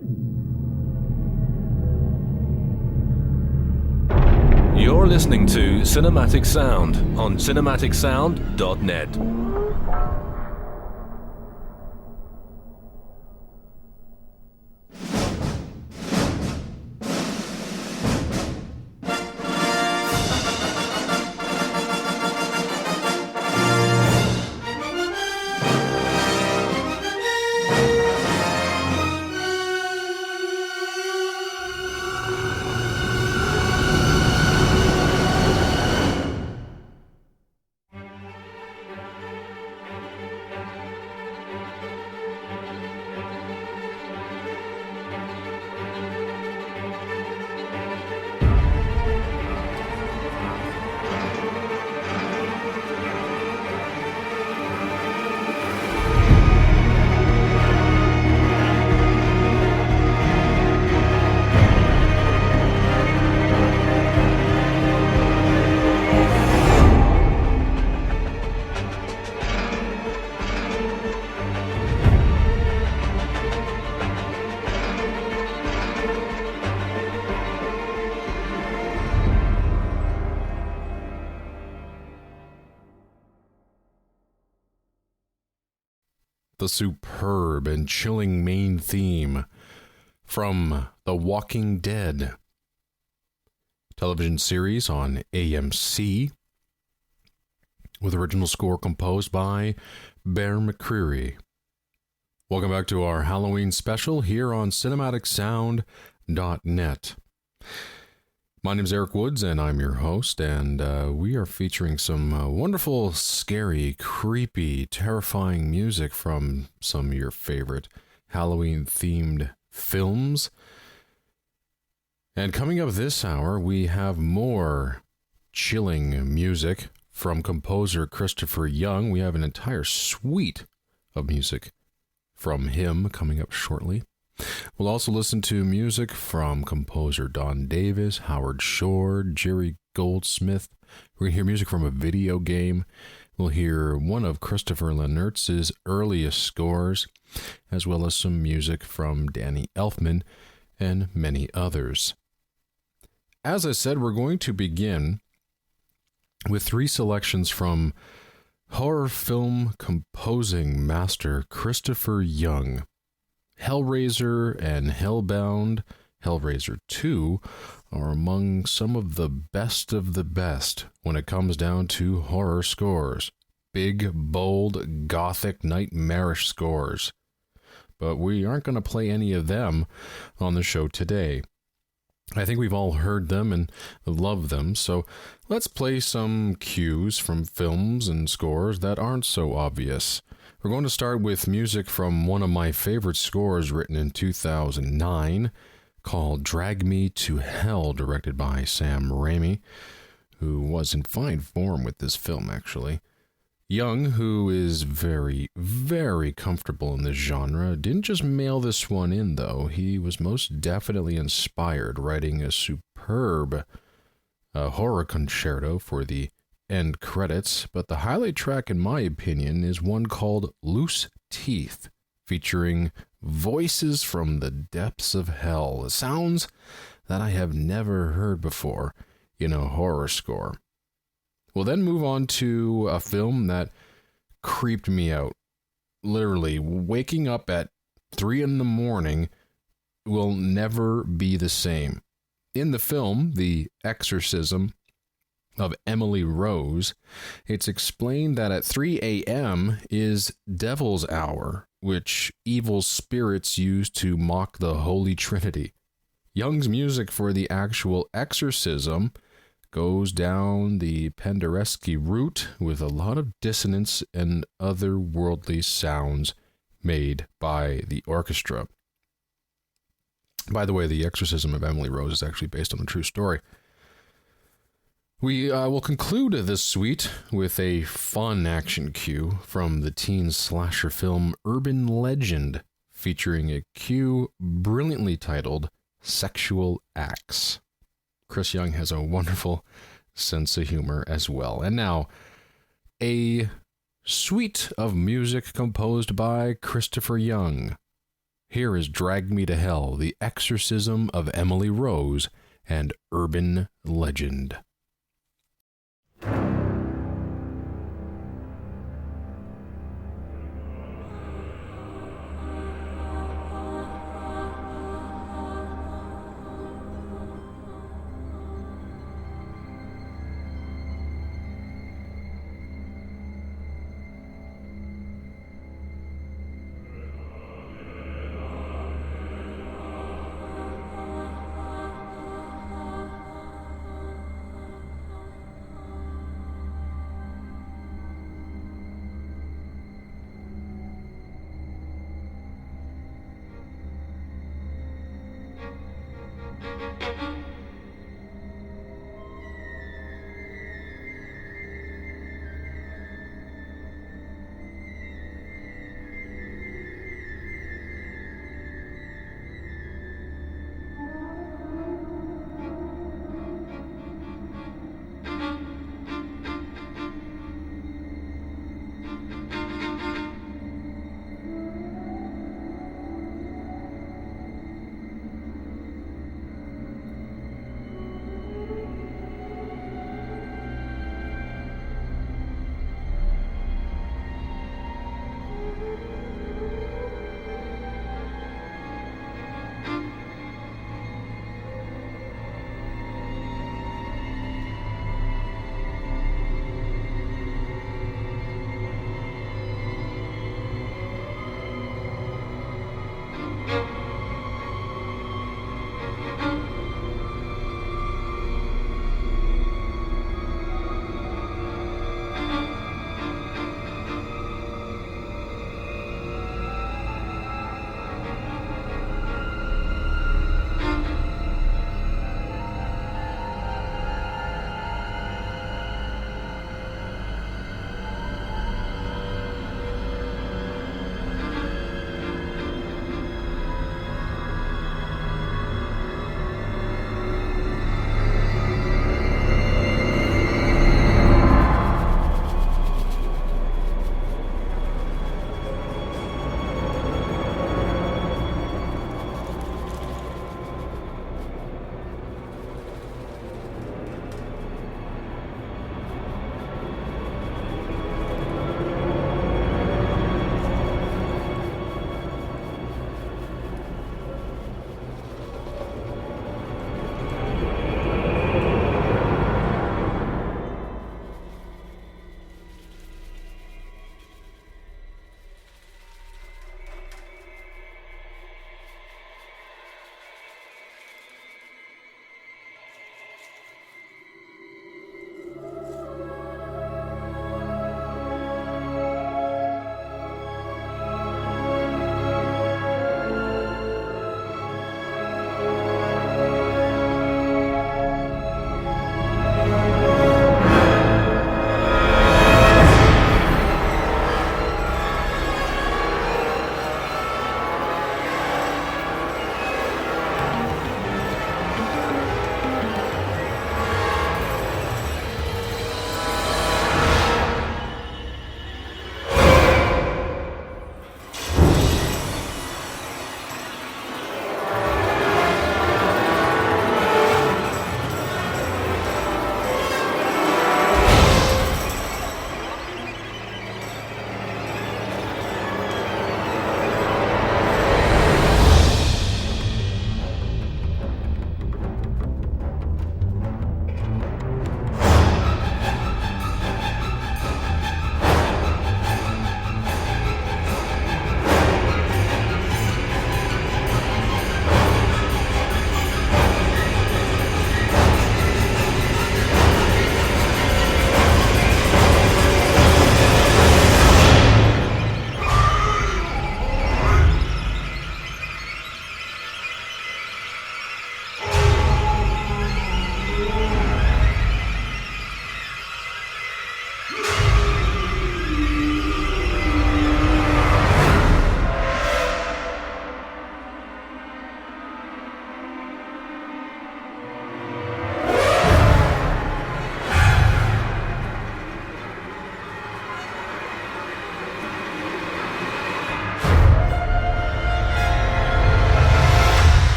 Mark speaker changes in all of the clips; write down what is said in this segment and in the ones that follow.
Speaker 1: You're listening to Cinematic Sound on cinematicsound.net.
Speaker 2: The superb and chilling main theme from The Walking Dead television series on AMC, with original score composed by McCreary. Welcome back to our Halloween special here on cinematicsound.net. My name is Eric Woods, and I'm your host, and we are featuring some wonderful, scary, creepy, terrifying music from some of your favorite Halloween-themed films. And coming up this hour, we have more chilling music from composer Christopher Young. We have an entire suite of music from him coming up shortly. We'll also listen to music from composer Don Davis, Howard Shore, Jerry Goldsmith. We're going to hear music from a video game. We'll hear one of Christopher Lennertz's earliest scores, as well as some music from Danny Elfman and many others. As I said, we're going to begin with three selections from horror film composing master Christopher Young. Hellraiser and Hellbound, Hellraiser 2, are among some of the best when it comes down to horror scores. Big, bold, gothic, nightmarish scores. But we aren't going to play any of them on the show today. I think we've all heard them and love them, so let's play some cues from films and scores that aren't so obvious. We're going to start with music from one of my favorite scores written in 2009 called Drag Me to Hell, directed by Sam Raimi, who was in fine form with this film, actually. Young, who is very, very comfortable in this genre, didn't just mail this one in, though. He was most definitely inspired, writing a superb horror concerto for the end credits, but the highlight track, in my opinion, is one called Loose Teeth, featuring voices from the depths of hell, sounds that I have never heard before in a horror score. We'll then move on to a film that creeped me out. Literally, waking up at 3 a.m. will never be the same. In the film, The Exorcism of Emily Rose, it's explained that at 3 a.m. is Devil's Hour, which evil spirits use to mock the Holy Trinity. Young's music for the actual exorcism goes down the Penderecki route with a lot of dissonance and otherworldly sounds made by the orchestra. By the way, The Exorcism of Emily Rose is actually based on a true story. We will conclude this suite with a fun action cue from the teen slasher film Urban Legend, featuring a cue brilliantly titled Sexual Acts. Chris Young has a wonderful sense of humor as well. And now, a suite of music composed by Christopher Young. Here is Drag Me to Hell, The Exorcism of Emily Rose, and Urban Legend.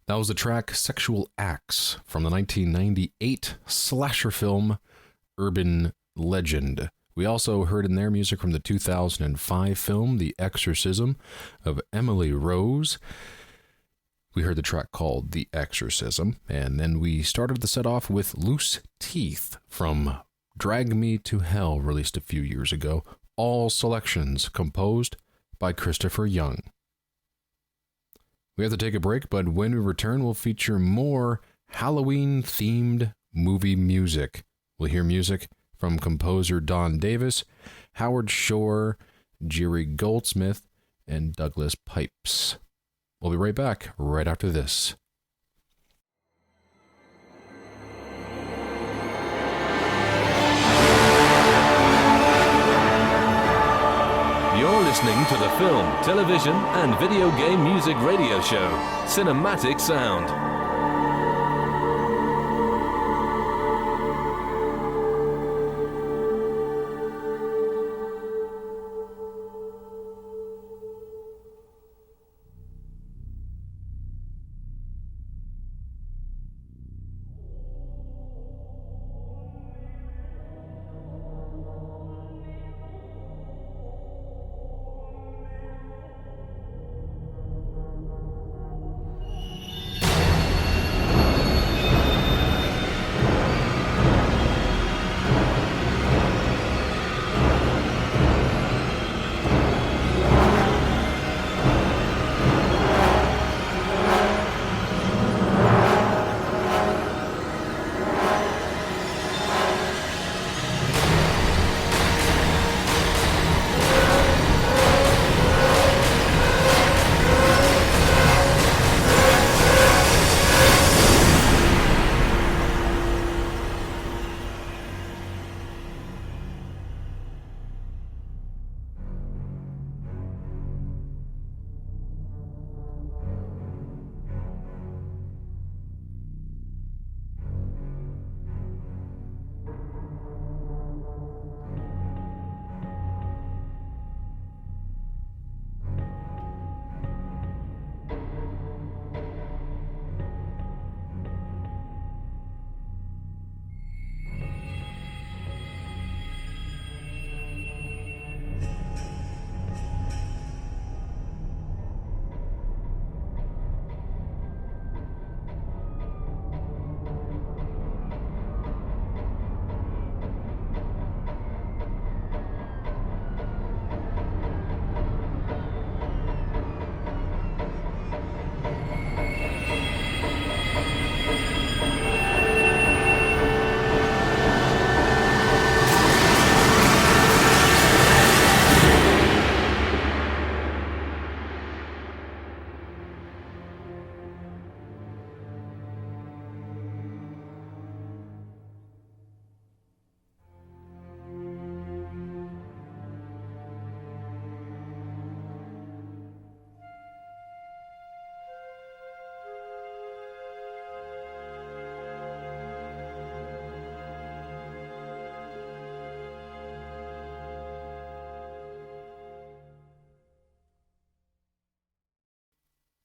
Speaker 2: That was the track Sexual Acts from the 1998 slasher film Urban Legend. We also heard in there music from the 2005 film The Exorcism of Emily Rose. We heard the track called The Exorcism, and then we started the set off with Loose Teeth from Drag Me to Hell, released a few years ago. All selections composed by Christopher Young. We have to take a break, but when we return, we'll feature more Halloween-themed movie music. We'll hear music from composer Don Davis, Howard Shore, Jerry Goldsmith, and Douglas Pipes. We'll be right back right after this.
Speaker 1: You're listening to the film, television, and video game music radio show, Cinematic Sound.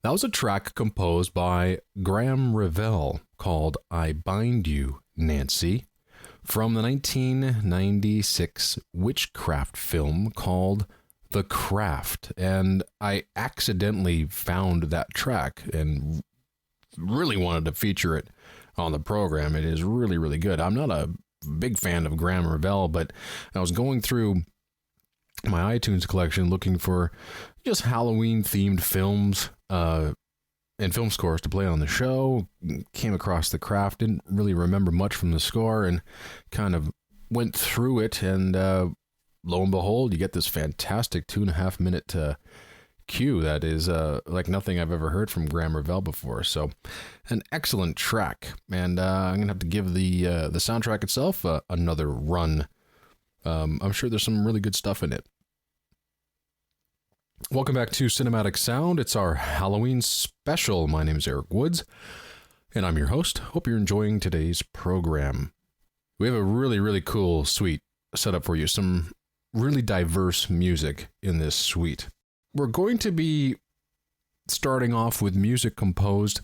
Speaker 2: That was a track composed by Graham Revell called I Bind You, Nancy, from the 1996 witchcraft film called The Craft. And I accidentally found that track and really wanted to feature it on the program. It is really, really good. I'm not a big fan of Graham Revell, but I was going through my iTunes collection looking for just Halloween-themed films and film scores to play on the show. Came across The Craft, didn't really remember much from the score, and kind of went through it, and lo and behold, you get this fantastic 2.5 minute cue that is like nothing I've ever heard from Graham Revell before. So an excellent track, and I'm gonna have to give the soundtrack itself another run. I'm sure there's some really good stuff in it. Welcome back to Cinematic Sound. It's our Halloween special. My name is Eric Woods, and I'm your host. Hope you're enjoying today's program. We have a really, really cool suite set up for you. Some really diverse music in this suite. We're going to be starting off with music composed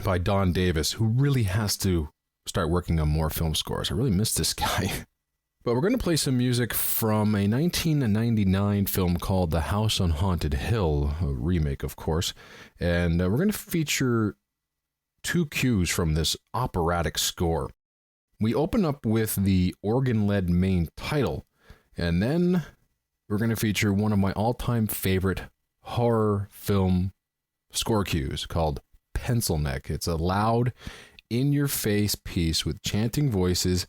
Speaker 2: by Don Davis, who really has to start working on more film scores. I really miss this guy. But we're going to play some music from a 1999 film called The House on Haunted Hill, a remake, of course. And we're going to feature two cues from this operatic score. We open up with the organ-led main title, and then we're going to feature one of my all-time favorite horror film score cues called Pencil Neck. It's a loud, in-your-face piece with chanting voices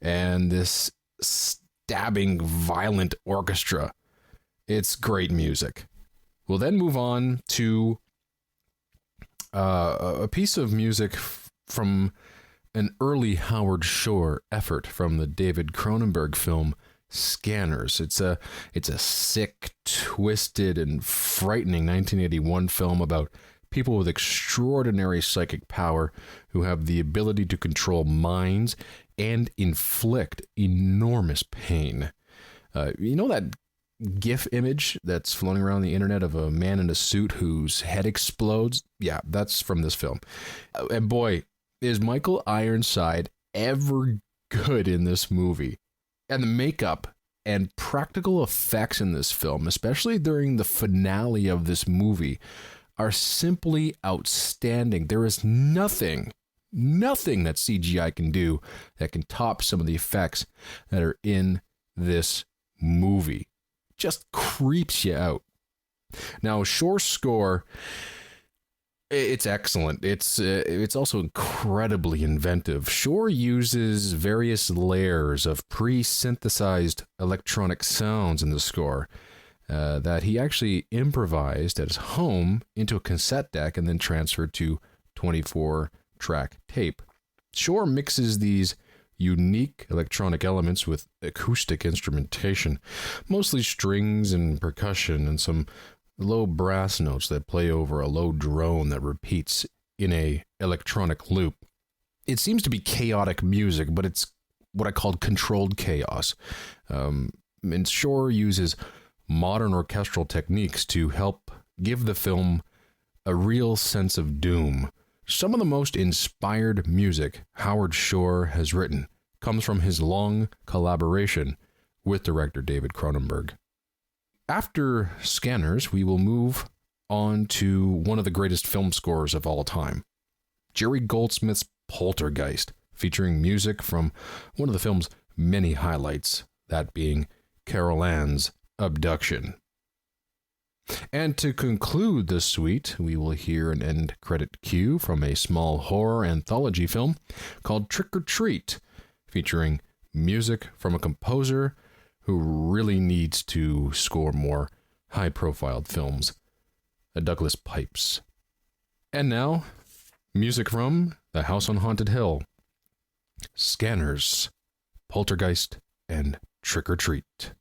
Speaker 2: and this stabbing, violent orchestra. It's great music. We'll then move on to a piece of music from an early Howard Shore effort from the David Cronenberg film Scanners. It's a sick, twisted, and frightening 1981 film about people with extraordinary psychic power who have the ability to control minds and inflict enormous pain. You know that GIF image that's floating around the internet of a man in a suit whose head explodes? Yeah, that's from this film. And boy, is Michael Ironside ever good in this movie. And the makeup and practical effects in this film, especially during the finale of this movie, are simply outstanding. There is nothing that CGI can do that can top some of the effects that are in this movie. Just creeps you out. Now, Shore's score, it's excellent. It's also incredibly inventive. Shore uses various layers of pre-synthesized electronic sounds in the score that he actually improvised at his home into a cassette deck and then transferred to 24-track tape. Shore mixes these unique electronic elements with acoustic instrumentation, mostly strings and percussion and some low brass notes that play over a low drone that repeats in a electronic loop. It seems to be chaotic music, but it's what I called controlled chaos. And Shore uses modern orchestral techniques to help give the film a real sense of doom. Some of the most inspired music Howard Shore has written comes from his long collaboration with director David Cronenberg. After Scanners, we will move on to one of the greatest film scores of all time, Jerry Goldsmith's Poltergeist, featuring music from one of the film's many highlights, that being Carol Ann's Abduction. And to conclude the suite, we will hear an end credit cue from a small horror anthology film called Trick or Treat, featuring music from a composer who really needs to score more high-profile films, Douglas Pipes. And now, music from The House on Haunted Hill, Scanners, Poltergeist, and Trick or Treat.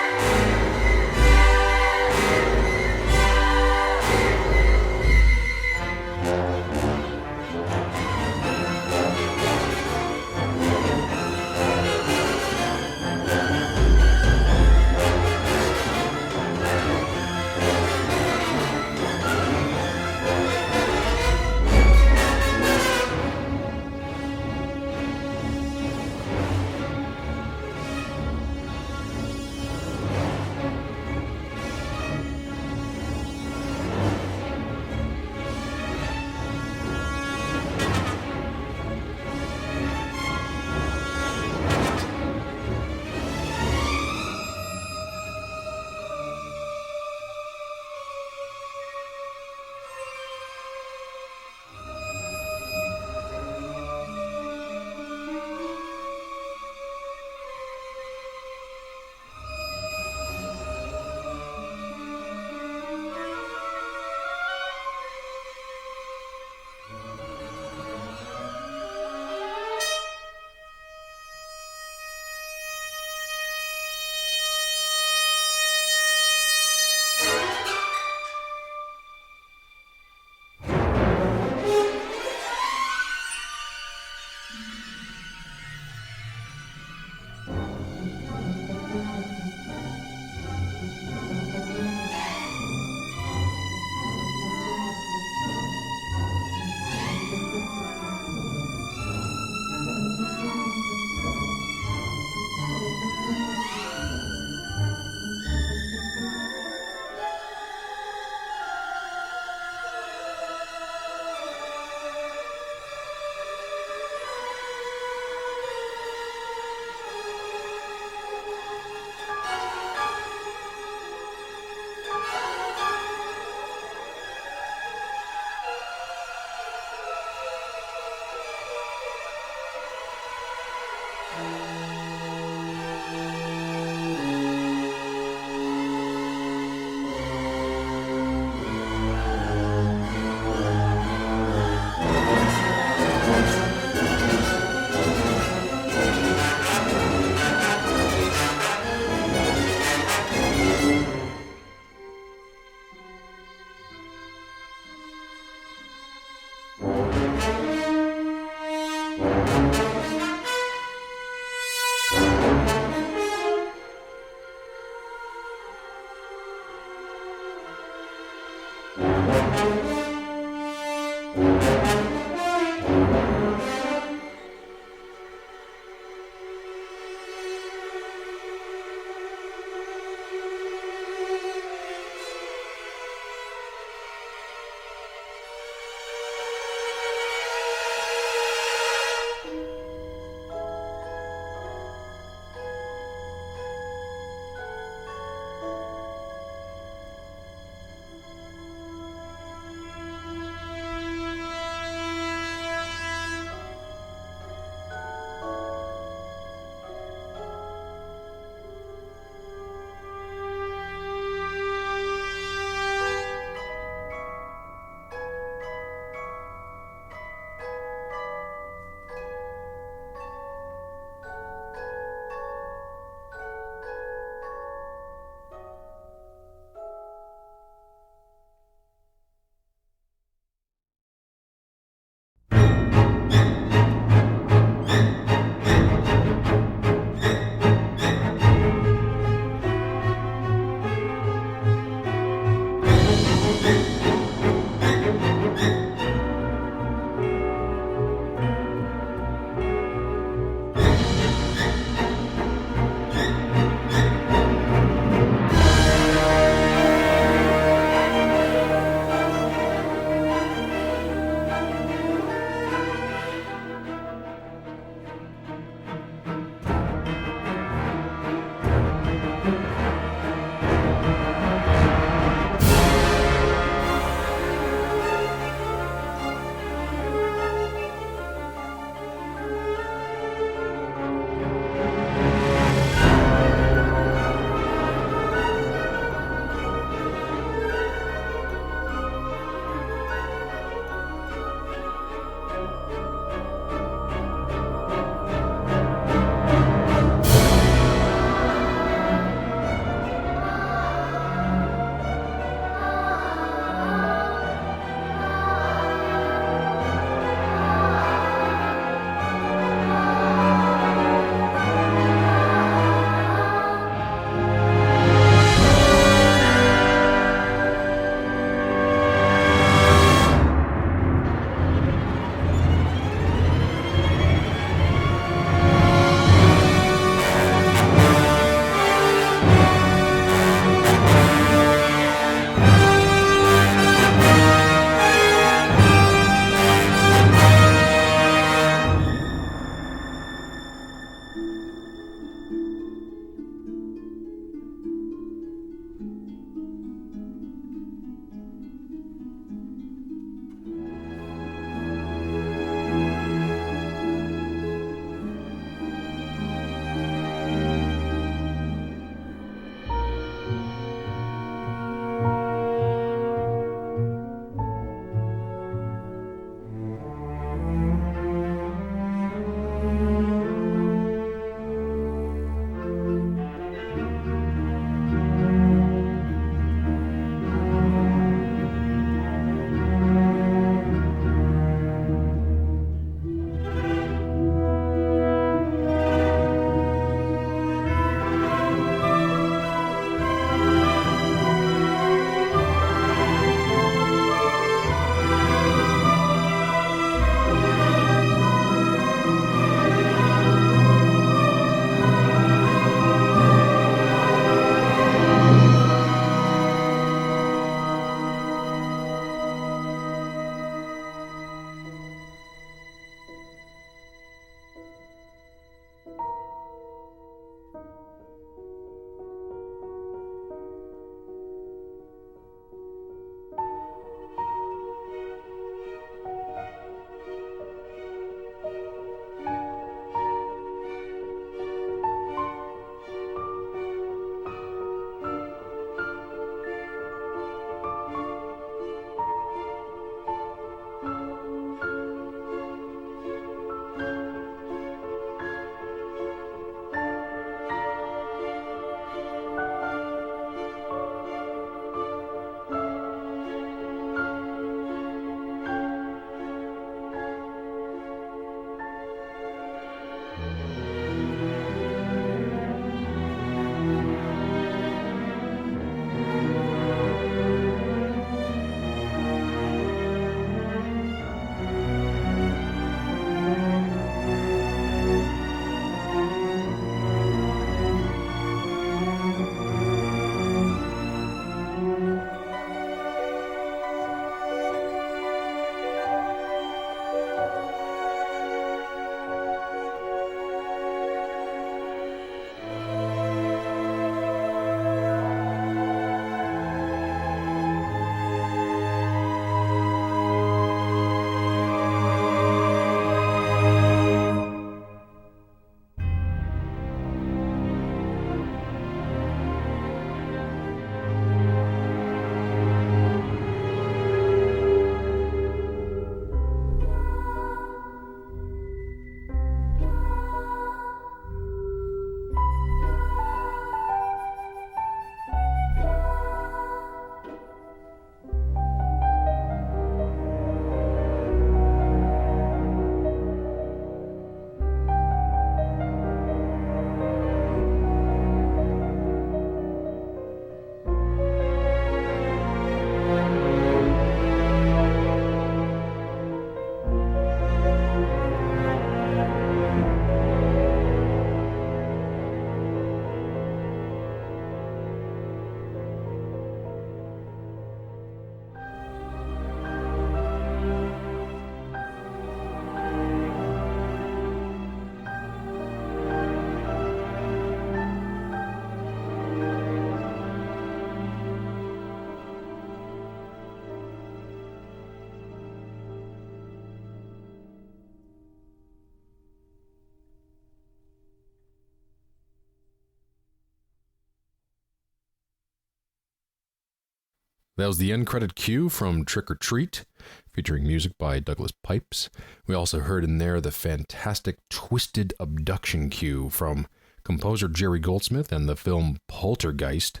Speaker 2: That was the end credit cue from Trick or Treat, featuring music by Douglas Pipes. We also heard in there the fantastic Twisted Abduction cue from composer Jerry Goldsmith and the film Poltergeist.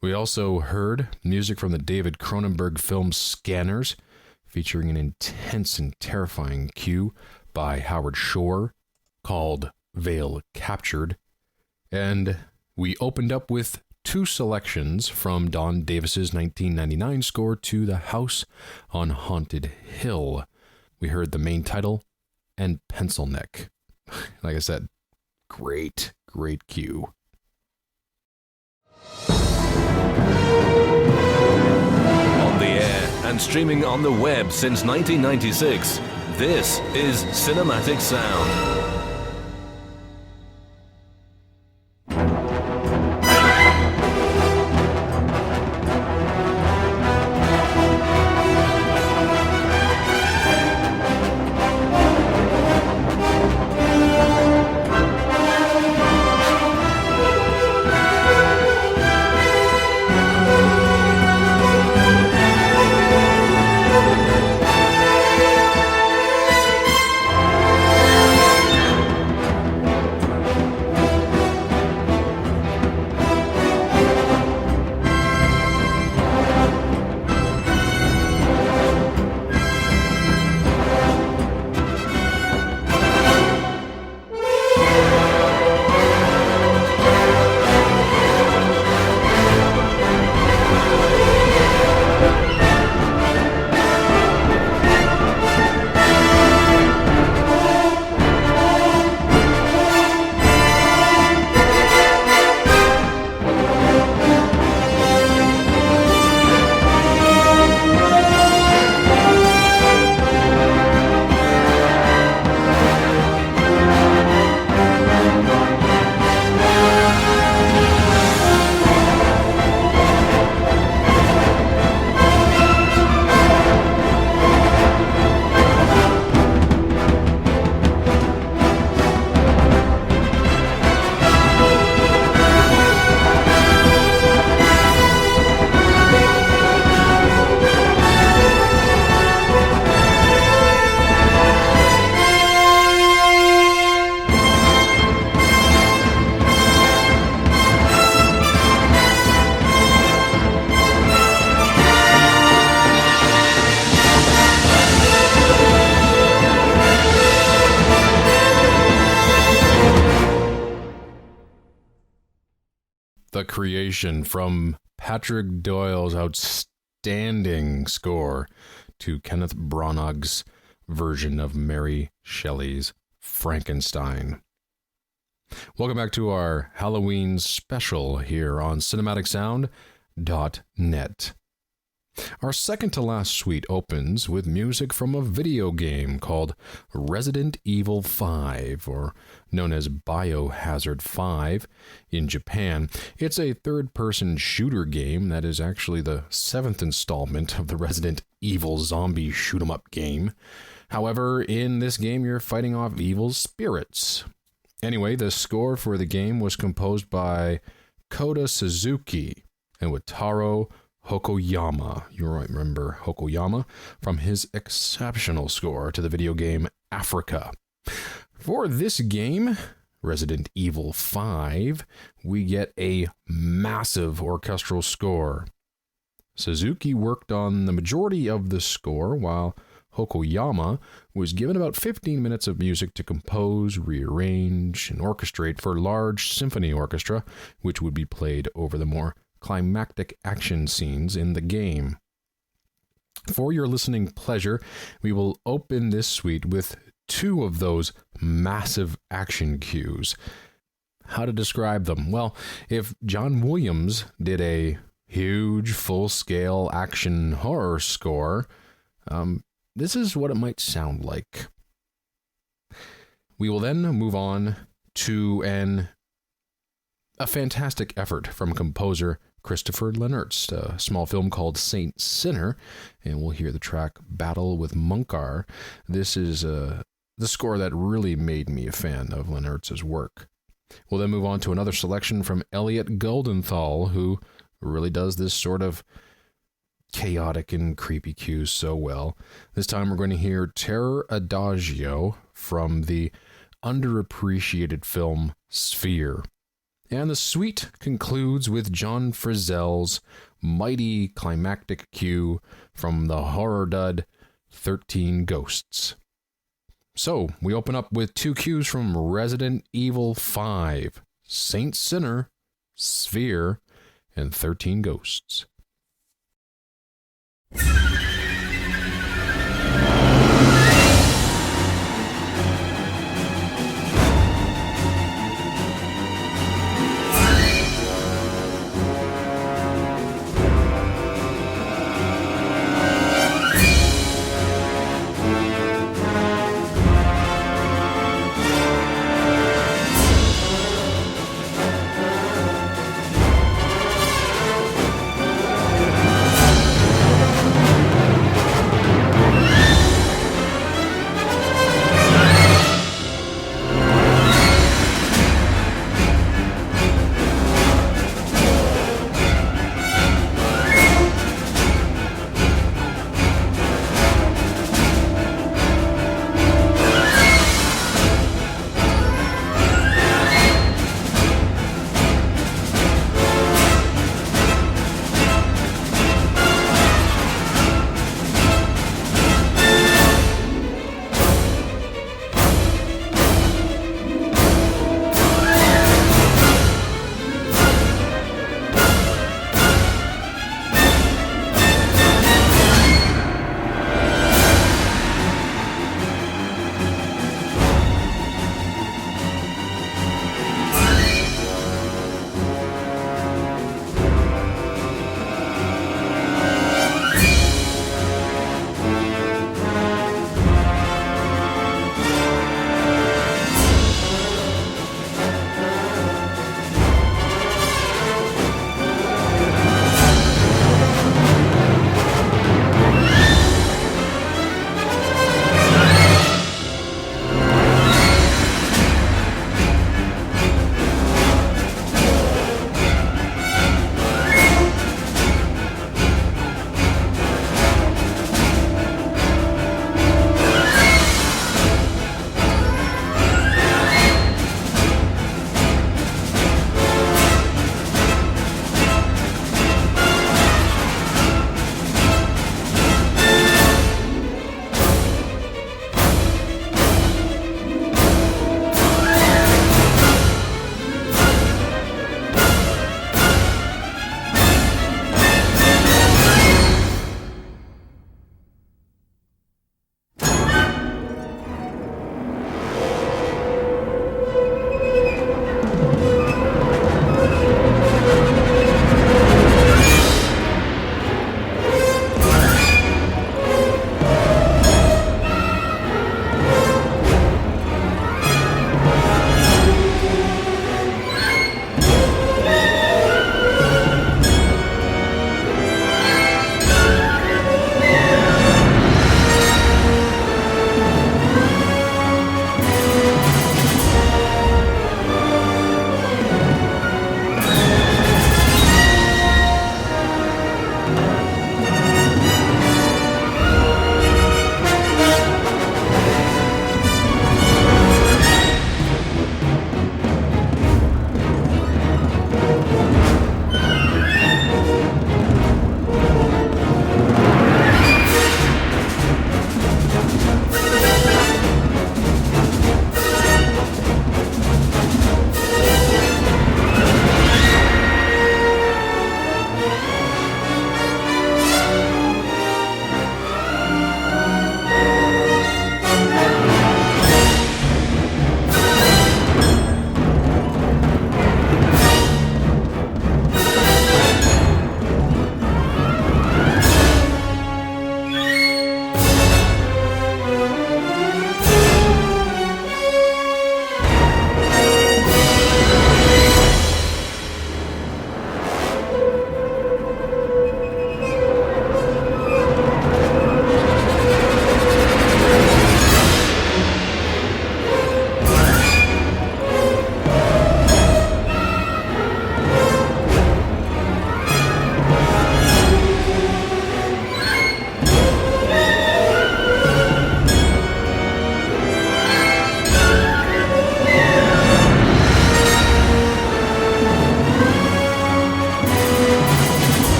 Speaker 2: We also heard music from the David Cronenberg film Scanners, featuring an intense and terrifying cue by Howard Shore called Veil Captured. And we opened up with two selections from Don Davis's 1999 score to The House on Haunted Hill. We heard the main title and Pencil Neck. Like I said, great cue.
Speaker 1: On the air and streaming on the web since 1996, this is Cinematic Sound.
Speaker 2: The Creation from Patrick Doyle's outstanding score to Kenneth Branagh's version of Mary Shelley's Frankenstein. Welcome back to our Halloween special here on CinematicSound.net. Our second to last suite opens with music from a video game called Resident Evil 5, or known as Biohazard 5 in Japan. It's a third-person shooter game that is actually the 7th installment of the Resident Evil zombie shoot-'em-up game. However, in this game, you're fighting off evil spirits. Anyway, the score for the game was composed by Kota Suzuki and Wataru Hokoyama. You might remember Hokoyama from his exceptional score to the video game Africa. For this game, Resident Evil 5, we get a massive orchestral score. Suzuki worked on the majority of the score, while Hokoyama was given about 15 minutes of music to compose, rearrange, and orchestrate for large symphony orchestra, which would be played over the more climactic action scenes in the game. For your listening pleasure, we will open this suite with two of those massive action cues. How to describe them? Well, if John Williams did a huge full-scale action horror score, this is what it might sound like. We will then move on to a fantastic effort from composer Christopher Lennertz, a small film called Saint Sinner, and we'll hear the track Battle with Munkar. This is the score that really made me a fan of Lennertz's work. We'll then move on to another selection from Elliot Goldenthal, who really does this sort of chaotic and creepy cues so well. This time we're going to hear Terror Adagio from the underappreciated film Sphere. And the suite concludes with John Frizzell's mighty climactic cue from the horror dud 13 Ghosts. So, we open up with 2 cues from Resident Evil 5, Saint Sinner, Sphere, and 13 Ghosts.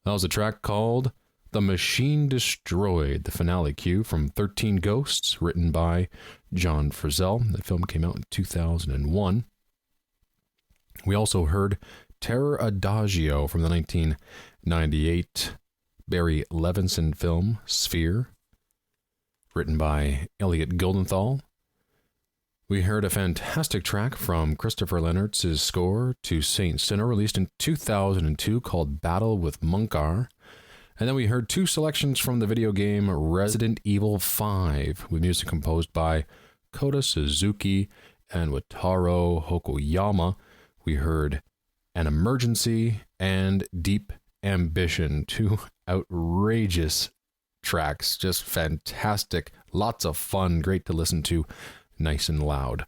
Speaker 2: That was a track called The Machine Destroyed, the finale cue from 13 Ghosts, written by John Frizzell. The film came out in 2001. We also heard Terror Adagio from the 1998 Barry Levinson film Sphere, written by Elliot Goldenthal. We heard a fantastic track from Christopher Lennertz's score to Saint Sinner, released in 2002, called Battle with Munkar. And then we heard two selections from the video game Resident Evil 5, with music composed by Kota Suzuki and Wataru Hokoyama. We heard An Emergency and Deep Ambition, two outrageous tracks, just fantastic, lots of fun, great to listen to, nice and loud.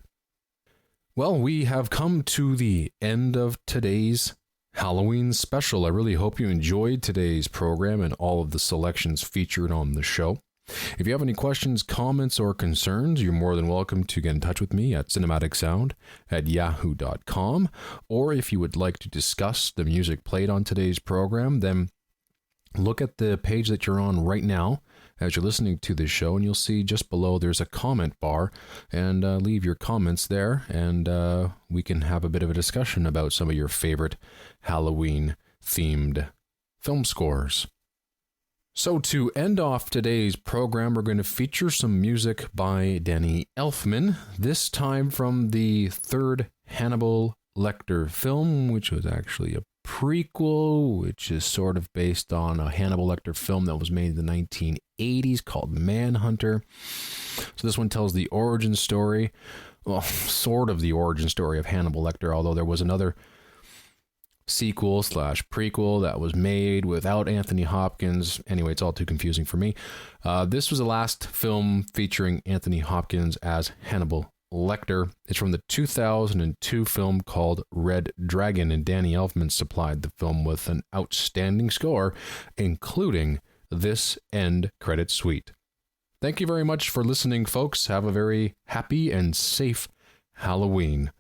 Speaker 2: Well, we have come to the end of today's Halloween special. I really hope you enjoyed today's program and all of the selections featured on the show. If you have any questions, comments, or concerns, you're more than welcome to get in touch with me at cinematicsound@yahoo.com. Or if you would like to discuss the music played on today's program, then look at the page that you're on right now as you're listening to this show, and you'll see just below there's a comment bar, and leave your comments there, and we can have a bit of a discussion about some of your favorite Halloween-themed film scores. So to end off today's program, we're going to feature some music by Danny Elfman, this time from the third Hannibal Lecter film, which was actually a prequel, which is sort of based on a Hannibal Lecter film that was made in the 1980s called Manhunter. So this one tells the origin story, well, sort of the origin story of Hannibal Lecter, although there was another sequel / prequel that was made without Anthony Hopkins. Anyway, it's all too confusing for me. This was the last film featuring Anthony Hopkins as Hannibal Lecter. It's from the 2002 film called Red Dragon, and Danny Elfman supplied the film with an outstanding score, including this end credit suite. Thank you very much for listening, folks. Have a very happy and safe Halloween.